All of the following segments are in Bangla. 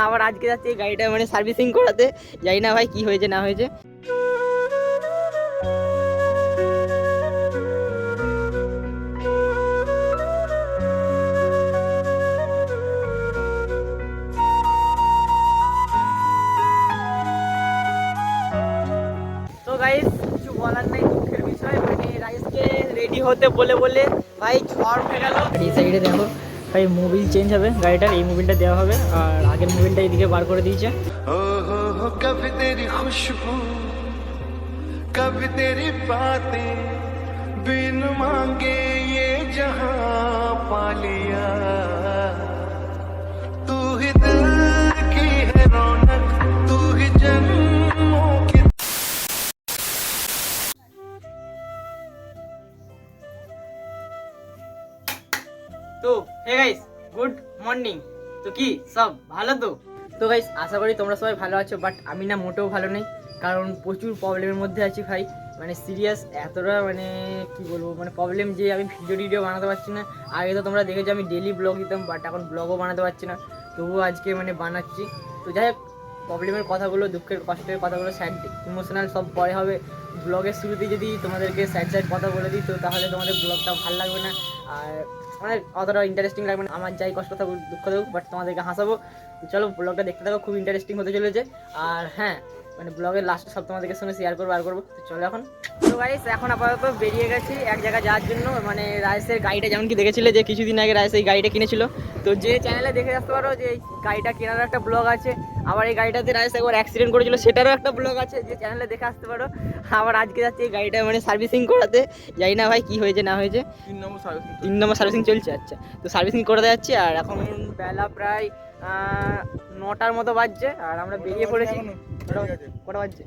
আবার আজকে যাচ্ছি এই গাড়িটা মানে সার্ভিসিং করাতে। জানি না ভাই কি হয়েছে না হয়েছে। তো গাইস কিছু বলার নাই, দুঃখের বিষয় মানে রাইসকে রেডি হতে বলে বলে ভাই ঝড় উঠে গেল। এই সাইডে দেখো ভাই মোবিল চেঞ্জ হবে গাড়িটার, এই মোবিলটা দেওয়া হবে আর আগের মোবিলটা এদিকে বার করে দিয়েছে। कभी तेरी खुशबू कभी तेरी बातें बिन मांगे ये जहां पा लिया तू ही दिल की है रौनक तू ही जन्मों की। তো হে গাইস গুড মর্নিং। তো কি সব ভালো তো? তো গাইস আশা করি তোমরা সবাই ভালো আছো, বাট আমি না মোটেও ভালো নেই, কারণ প্রচুর প্রবলেমের মধ্যে আছি ভাই। মানে সিরিয়াস এতটা মানে কি বলবো, মানে প্রবলেম যে আমি ভিডিও বানাতে পারছি না। আগে তো তোমরা দেখেছো আমি ডেলি ব্লগ দিতাম, বাট এখন ব্লগও বানাতে পারছি না, তবুও আজকে মানে বানাচ্ছি। তো যাই হোক, প্রবলেমের কথাগুলো, দুঃখের কষ্টের কথাগুলো, স্যাড ইমোশনাল সব পরে হবে। ব্লগের শুরুতেই যদি তোমাদেরকে স্যাড স্যাড কথা বলে দিই তো তাহলে তোমাদের ব্লগটা ভালো লাগবে না, আর মানে অতটা ইন্টারেস্টিং লাগবে না। আমার যাই কষ্ট থাকুক দুঃখ থাকুক, বাট তোমাদেরকে হাসাবো। তো চলো ব্লগটা দেখতে থাকো, খুব ইন্টারেস্টিং হতে চলেছে। আর হ্যাঁ, মানে ব্লগের লাস্টে সব তোমাদেরকে সঙ্গে শেয়ার করবো আর করবো। তো চলো এখন। তো গাইস এখন আপাতত বেরিয়ে গেছি এক জায়গায় যাওয়ার জন্য। মানে রাইসের গাড়িটা যেমন কি দেখেছিলে যে কিছুদিন আগে রাইস এই গাড়িটা কিনেছিল, তো যে চ্যানেলে দেখে আসতে পারো যে এই গাড়িটা কেনারও একটা ব্লগ আছে। আবার এই গাড়িটাতে রাইস একবার অ্যাক্সিডেন্ট করেছিল, সেটারও একটা ব্লগ আছে, যে চ্যানেলে দেখে আসতে পারো। আবার আজকে যাচ্ছি এই গাড়িটা মানে সার্ভিসিং করাতে। জানি না ভাই কি হয়েছে না হয়েছে। 3 নম্বর সার্ভিসিং চলছে। আচ্ছা, তো সার্ভিসিং করাতে যাচ্ছি আর এখন বেলা প্রায় 9টার মতো বাজছে আর আমরা বেরিয়ে পড়েছি। কটা বাজছে?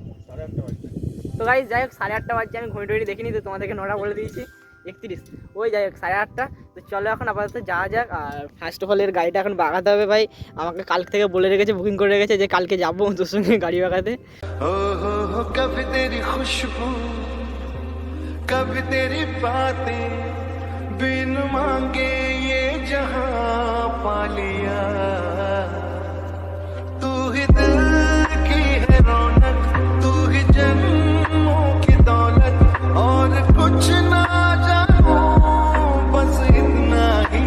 তো গাইস যাই হোক 8:30 বাজছে, আমি ঘড়ি টড়ি দেখিনি, তো তোমাদেরকে 9টা বলে দিয়েছি 31। ওই যাই হোক 8:30। তো চলো এখন আপাতত যাওয়া যাক। আর ফার্স্ট অফ অল এর গাড়িটা এখন বাগাতে হবে ভাই। আমাকে কাল থেকে বলে রেখেছে, বুকিং করে রেখেছে যে কালকে যাবো তোর সঙ্গে গাড়ি বাগাতে। कभी तेरी खुशबू कभी तेरी बातें बिन मांगे ये जहां पा लिया तू ही दिल की है रौनक तू ही जन्मों की दौलत और कुछ ना जानूं बस इतना ही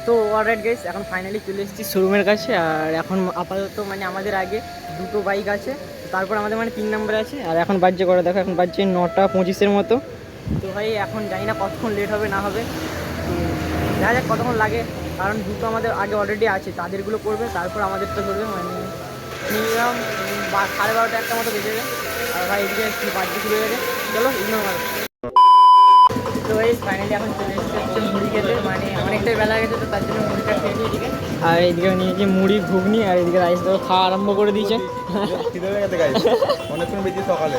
তো অলরাইট গাইস, এখন ফাইনালি চলে এসেছি শোরুমের কাছে। আর এখন আপাতত মানে আমাদের আগে দুটো বাইক আছে, তারপর আমাদের মানে 3 নম্বরে আছে। আর এখন বাজছে করে দেখো, এখন বাজছে 9টা 25-এর মতো। তো ভাই এখন জানি না কতক্ষণ লেট হবে না হবে, তো দেখা যাক কতক্ষণ লাগে, কারণ দুটো আমাদের আগে অলরেডি আছে, তাদেরগুলো করবে তারপর আমাদেরটা করবে। মানে মিনিমাম 12:30 একটা মতো বেজে যাবে। আর ভাই এদিকে বাজতে শুরু হয়ে গেছে, চলো ইগনোর মারো। তো এই ফাইনালি এখন চলে এসেছে হচ্ছে মুড়ি খেতে, মানে অনেকটাই বেলা গেছে, তো তার জন্য মুড়িটা খেয়ে নিই এদিকে। আর এইদিকে নিয়েছি মুড়ি ঘুগনি, আর এদিকে রাইস তো খাওয়া আরম্ভ করে দিয়েছে। অনেকক্ষণ বেশি সকালে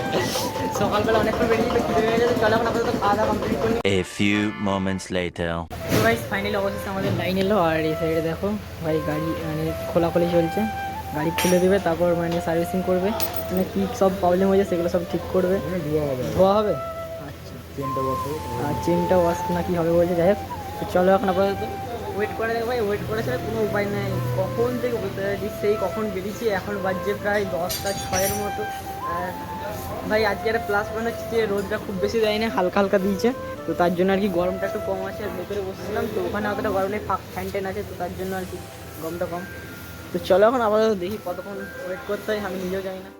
সকালবেলা অনেকক্ষণ বেরিয়ে তো খিদে হয়ে গেছে। চলো এখন আপাতত খাওয়া দাওয়া কমপ্লিট করি। A few moments later. তো ভাই ফাইনালি অবশেষে আমাদের লাইন এলো। আর এই সাইডে দেখো ভাই গাড়ি মানে খোলাখুলি চলছে, গাড়ি খুলে দেবে তারপর মানে সার্ভিসিং করবে, মানে কী সব প্রবলেম হয়েছে সেগুলো সব ঠিক করবে, ধোয়া হবে। আর চেনটা ওয়াশ না কি হবে বলছে। যাই হোক, তো চলো এখন আপাতত ওয়েট করে দেখো ভাই, ওয়েট করা ছাড়া কোনো উপায় নেই। কখন থেকে বলতে পারি সেই কখন বেরিয়েছি, এখন বাজছে প্রায় 10টা 6-এর মতো। আর ভাই আজকে একটা প্লাস পয়েন্ট হচ্ছে যে রোদটা খুব বেশি দেয় না, হালকা হালকা দিয়েছে, তো তার জন্য আর কি গরমটা একটু কম আছে। আর ভেতরে বসেছিলাম তো ওখানে অতটা গরম নেই, ফ্যান টেন আছে, তো তার জন্য আর কি গরমটা কম। তো চলো এখন আপাতত দেখি কতক্ষণ ওয়েট করতে হয়, আমি নিজেও জানি না।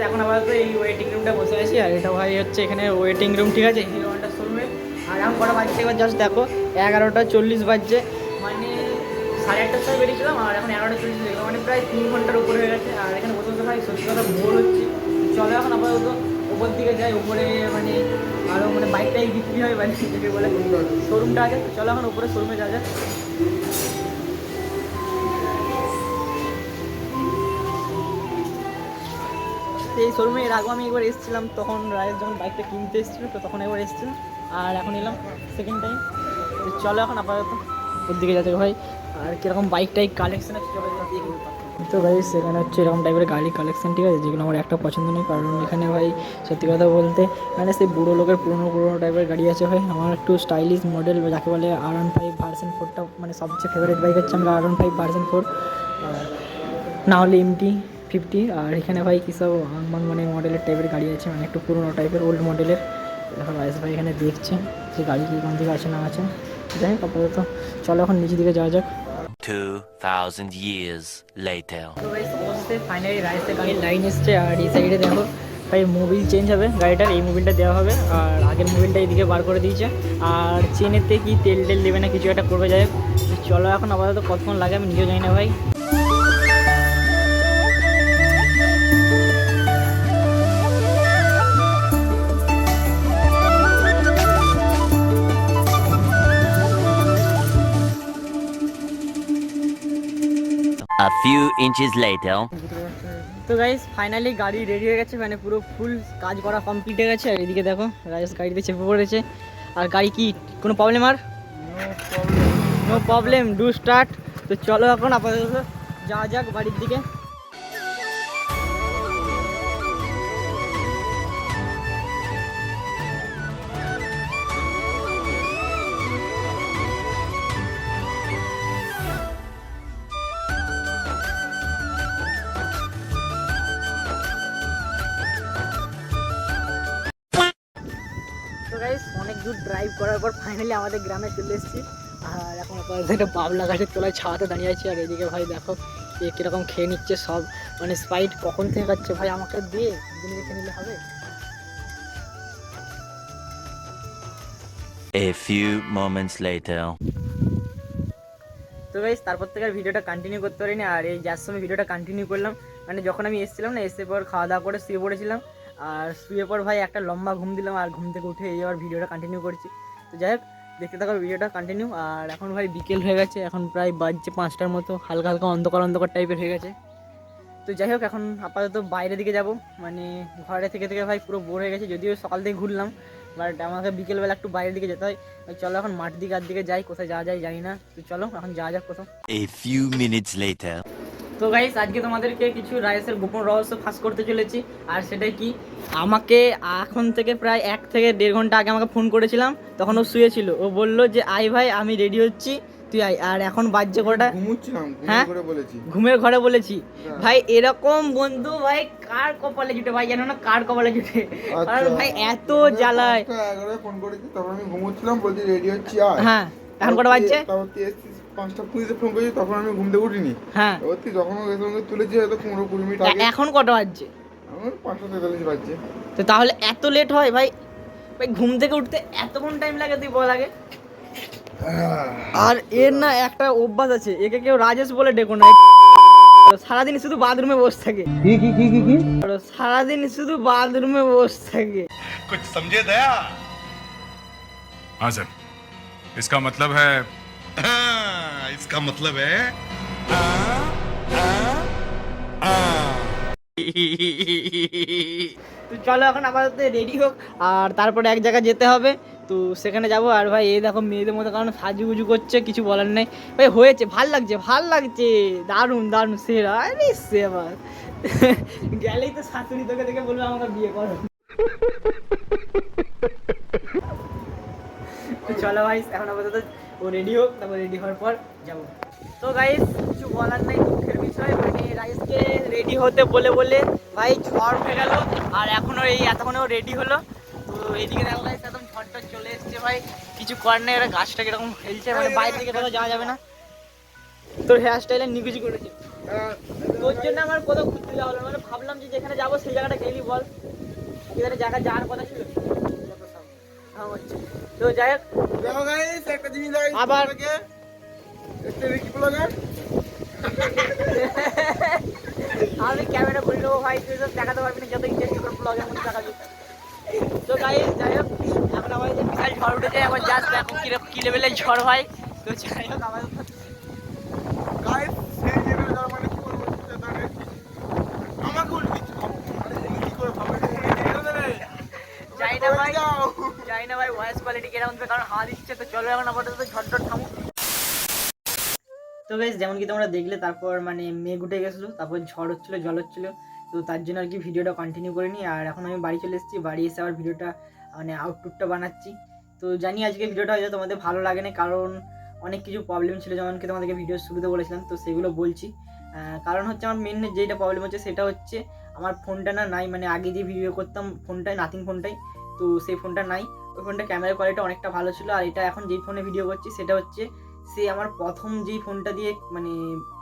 এখন আপাতত এই ওয়েটিং রুমটা বসে আছি, আর এটা ভাই হচ্ছে এখানে ওয়েটিং রুম, ঠিক আছে, হিরো হন্ডা শোরুমে। আর এখন কটা বাজছে এবার জাস্ট দেখো, 11টা 40 বাজছে, মানে 8:30-এর সময় বেরিয়েছিলাম আর এখন 11টা 40 হয়ে গেল, মানে প্রায় 3 ঘন্টার উপরে হয়ে গেছে। আর এখানে বসে বসে ভাই সত্যি কথা বোর হচ্ছে। চলো এখন আপাতত ওপর দিকে যাই, উপরে মানে আরও মানে বাইকটাই বিক্রি হয়, মানে যেটাকে বলে শোরুমটা আছে। তো চলো এখন উপরে শোরুমে যা যায়। তো এই শোরুমে এর আগেও আমি একবার এসেছিলাম, তখন রায়ের যখন বাইকটা কিনতে এসেছিলো তো তখন একবার এসেছিলাম, আর এখন এলাম সেকেন্ড টাইম। তো চলো এখন আপাতত ওর দিকে যাচ্ছে ভাই, আর কীরকম বাইক টাইক কালেকশন আছে চলো দেখি। তো ভাই সেখানে হচ্ছে এরকম টাইপের গাড়ি কালেকশন, ঠিক আছে, যেগুলো আমার একটা পছন্দ নেই, কারণ এখানে ভাই সত্যি কথা বলতে মানে সেই বুড়ো লোকের পুরোনো টাইপের গাড়ি আছে ভাই। আমার একটু স্টাইলিশ মডেল যাকে বলে R15 ভার্সন 4টা মানে সবচেয়ে ফেভারিট বাইক হচ্ছে আমার R15 ভার্সন 4, না হলে MT-50। আর এখানে ভাই কী সব মানে মডেলের টাইপের গাড়ি আছে, মানে একটু পুরোনো টাইপের ওল্ড মডেলের। এখন রাইস ভাই এখানে দেখছে যে গাড়ি কী কোন দিকে আছে না আছে। যাই হোক আপাতত চলো এখন নিচের দিকে যাওয়া যাক। 2,000 years later. তো ভাই সমস্ত ফাইনালি রাইসের গাড়ির লাইন এসছে, আর এই সাইডে দেখো ভাই মোবিল চেঞ্জ হবে গাড়িটার, এই মোবিলটা দেওয়া হবে, আর আগের মোবিলটা এইদিকে বার করে দিয়েছে। আর চেনেতে কি তেল দেবে না কিছু একটা করবে, যাই হোক। চলো এখন আপাতত কতক্ষণ লাগে আমি নিজেও জানি না ভাই। A few inches later. তো গাইস ফাইনালি গাড়ি রেডি হয়ে গেছে, মানে পুরো ফুল কাজ করা কমপ্লিট হয়ে গেছে। আর এদিকে দেখো রাজেশ গাড়িতে চেপে পড়েছে, আর গাড়ি কি কোনো প্রবলেম? আর নো প্রবলেম, ডু স্টার্ট। তো চলো এখন আপাতত যাওয়া যাক বাড়ির দিকে। তো গাইস অনেক দূর ড্রাইভ করার পর ফাইনালি আমাদের গ্রামে চলে এসেছি, আর এখন আপাতত একটা বাবলা গাছের তলায় ছাওয়াতে দাঁড়িয়ে আছি। আর এদিকে ভাই দেখো এ কীরকম খেয়ে নিচ্ছে সব, মানে স্পাইট কখন থেকে খাচ্ছে ভাই, আমাকে দিয়ে দিনে রেখে নিলে হবে। A few moments later. তো গাইস তারপর থেকে আর ভিডিওটা কন্টিনিউ করতে পারিনি, আর এই যার সময় ভিডিওটা কন্টিনিউ করলাম মানে যখন আমি এসেছিলাম না, এসে পর খাওয়া দাওয়া করে শুয়ে পড়েছিলাম, আর শুয়ে পর ভাই একটা লম্বা ঘুম দিলাম, আর ঘুম থেকে উঠে এই আবার ভিডিওটা কন্টিনিউ করছি। তো যাই হোক দেখতে থাকো ভিডিওটা কন্টিনিউ। আর এখন ভাই বিকেল হয়ে গেছে, এখন প্রায় বাজছে 5টার মতো, হালকা হালকা অন্ধকার টাইপের হয়ে গেছে। তো যাই হোক এখন আপাতত বাইরের দিকে যাব, মানে ঘরে থেকে থেকে ভাই পুরো বোর হয়ে গেছে, যদিও সকাল থেকে ঘুরলাম, বাট আমাকে বিকেলবেলা একটু বাইরের দিকে যেতে হয়। চলো এখন মাঠ দিকে আর দিকে যাই, কোথায় যাওয়া যায় জানি না। তো চলো এখন যাওয়া যাক কোথাও। A few minutes later. তো গাইস আজকে তোমাদেরকে কিছু রাইসের গোপন রহস্য ফাঁস করতে চলেছি, আর সেটাই কি, আমাকে এখন থেকে প্রায় 1 থেকে 1.5 ঘন্টা আগে আমাকে ফোন করেছিলাম, তখন ও শুয়েছিল, ও বললো যে আই ভাই আমি রেডি হচ্ছি তুই আয়। আর এখন বাজছে কটা? হ্যাঁ ঘুমের ঘরে বলেছি ভাই। এরকম বন্ধু ভাই কার কপালে জুটে ভাই, জানো না কার কপালে জুটে, আর ভাই এত জ্বালায়। ফোন করেছি তখন আমি ঘুমোচ্ছিলাম, বলছি রেডি হচ্ছি আর। হ্যাঁ এখন কটা বাজছে? 5:20 ফোন করেছি, তখন আমি ঘুম থেকে উঠিনি। হ্যাঁ তুই যখন তুলেছি হয়তো 15-20 মিনিট আগে। এখন কটা বাজছে? আমার 5:43 বাজছে। তো তাহলে এত লেট হয় ভাই? ভাই ঘুম থেকে উঠতে এতক্ষণ টাইম লাগে তুই বল আগে। আর এর না একটা অভ্যাস আছে, একে কেউ রাজেশ বলে ডেকো না, সারাদিন শুধু বাথরুমে বসে থাকে। কি সারাদিন শুধু বাথরুমে বসে থাকে। कुछ समझे दया? हाँ सर, इसका मतलब है इसका मतलब है তো চলো এখন আপাতত রেডি হোক, আর তারপরে এক জায়গায় যেতে হবে, তো সেখানে যাব। আর ভাই এই দেখো মেয়েদের মতো কারণ সাজুগুজু করছে, কিছু বলার নেই ভাই, হয়েছে ভাল লাগছে দারুণ সেরা। আরে সেবা গেলেই তো শাশুড়ি তোকে দেখে বলবে আমাকে বিয়ে করো। তো চলো ভাই এখন আপাতত ও রেডি হোক, তারপর রেডি হওয়ার পর যাবো। তো গাইস কিছু বলার নাই, দুঃখের বিষয় মানে রাইসকে রেডি হতে বলে ভাই ঝড় হয়ে গেল, আর এখনও এতক্ষণেও রেডি হলো। তো এইদিকে দেখো গাইস একদম ঝড়টা চলে এসছে ভাই, কিছু করার নেই। এরা গাছটা কিরকম হেলছে, মানে বাইরে দিকে কোথাও যাওয়া যাবে না। তোর হেয়ার স্টাইলে নিকুচি করেছে, তোর জন্য আমার কোথাও ঘুরতে যাওয়া হলো, মানে ভাবলাম যে যেখানে যাবো সেই জায়গাটা গেলি বল, এখানে জায়গা যাওয়ার কথা ছিল। তো যাই হোক দেখো গাইস একটা জিনিস আবার আমি ক্যামেরা করে নেবো ভাই, তুই সব দেখাতে পারবি না, যত ইন্টারেস্ট করে ব্লগের মধ্যে দেখাবি। তো গাইস যাই হোক এখন আমাদের বিশাল ঝড় উঠেছে, এখন জাস্ট দেখো কি লেভেলের ঝড় ভাই। তো যাই হোক আমাদের গাইস সেই লেভেলে যাওয়ার মানে কি বলবো, আমাকে উল্টি না ওই ভাই যাও। জানি না ভাই ভয়েস কোয়ালিটি কিরকম হবে, কারণ হাওয়া দিচ্ছে। তো চলো এখন আপাতত ঝটঝট থামো। তো গাইস যেমন কি তোমরা দেখলে, তারপর মানে মেঘ উঠে গেছিলো, তারপর ঝড় হচ্ছিলো, জল হচ্ছিলো। তো তার জন্য আর কি ভিডিওটা কন্টিনিউ করিনি। আর এখন আমি বাড়ি চলে এসেছি, বাড়ি এসে আবার ভিডিওটা মানে আউটপুটটা বানাচ্ছি। তো জানি আজকে ভিডিওটা হয়তো তোমাদের ভালো লাগে না, কারণ অনেক কিছু প্রবলেম ছিল, যেমন কি তোমাদেরকে ভিডিও শুরুতে বলেছিলাম, তো সেগুলো বলছি। কারণ হচ্ছে আমার মেন যেটা প্রবলেম হচ্ছে সেটা হচ্ছে আমার ফোনটা না নাই, মানে আগে যে ভিডিও করতাম ফোনটাই, নাথিং ফোনটাই, তো সেই ফোনটা নাই। ওই ফোনটা ক্যামেরা কোয়ালিটি অনেকটা ভালো ছিল। আর এটা এখন যেই ফোনে ভিডিও করছি সেটা হচ্ছে সে আমার প্রথম যেই ফোনটা দিয়ে মানে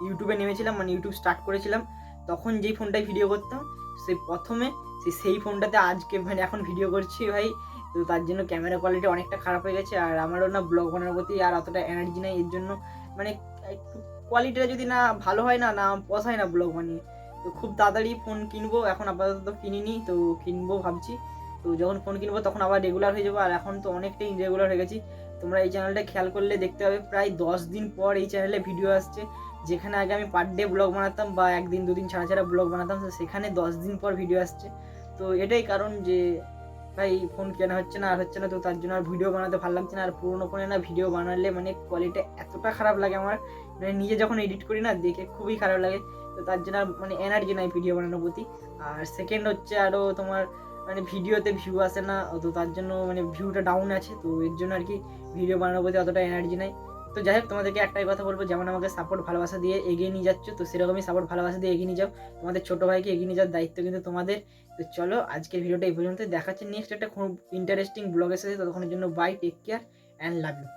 ইউটিউবে নেমেছিলাম, মানে ইউটিউব স্টার্ট করেছিলাম, তখন যেই ফোনটায় ভিডিও করতাম সেই প্রথমে সেই ফোনটাতে আজকে মানে এখন ভিডিও করছি ভাই। তো তার জন্য ক্যামেরা কোয়ালিটি অনেকটা খারাপ হয়ে গেছে। আর আমারও না ব্লগ বানানোর প্রতি আর অতটা এনার্জি নাই, এর জন্য মানে একটু কোয়ালিটিটা যদি না ভালো হয় না না পোষায় না ব্লগ বানিয়ে। তো খুব তাড়াতাড়ি ফোন কিনবো, এখন আপাতত কিনিনি, তো কিনবো ভাবছি। তো যখন ফোন কিনবো তখন আবার রেগুলার হয়ে যাবো। আর এখন তো অনেকটাই ইরেগুলার হয়ে গেছি। তোমরা এই চ্যানেলটা খেয়াল করলে দেখতে হবে প্রায় 10 দিন পর এই চ্যানেলে ভিডিও আসছে। যেখানে আগে আমি পার ডে ব্লগ বানাতাম বা একদিন দুদিন ছাড়া ছাড়া ব্লগ বানাতাম, তো সেখানে 10 দিন পর ভিডিও আসছে। তো এটাই কারণ যে ভাই ফোন কেনা হচ্ছে না আর হচ্ছে না, তো তার জন্য আর ভিডিও বানাতে ভালো লাগছে না। আর পুরোনো ফোনে না ভিডিও বানালে মানে কোয়ালিটি এতটা খারাপ লাগে আমার, মানে নিজে যখন এডিট করি না দেখে খুবই খারাপ লাগে। তো তার জন্য আর মানে এনার্জি নাই ভিডিও বানানোর প্রতি। আর সেকেন্ড হচ্ছে আরও তোমার মানে ভিডিওতে ভিউ আসে না, তো তার জন্য মানে ভিউটা ডাউন আছে। তো এর জন্য আর কি ভিডিও বানানোর প্রতি অতটা এনার্জি নাই। তো যাই হোক, তোমাদেরকে একটাই কথা বলবো, যেমন আমাকে সাপোর্ট ভালোবাসা দিয়ে এগিয়ে নিয়ে যাচ্ছ, তো সেরকমই সাপোর্ট ভালোবাসা দিয়ে এগিয়ে নিয়ে যাও। তোমাদের ছোটো ভাইকে এগিয়ে নিয়ে যাওয়ার দায়িত্ব কিন্তু তোমাদের। তো চলো আজকের ভিডিওটা এই পর্যন্ত, দেখাচ্ছে নেক্সট একটা খুব ইন্টারেস্টিং ব্লগের সাথে। ততক্ষণের জন্য bye, take care and love you.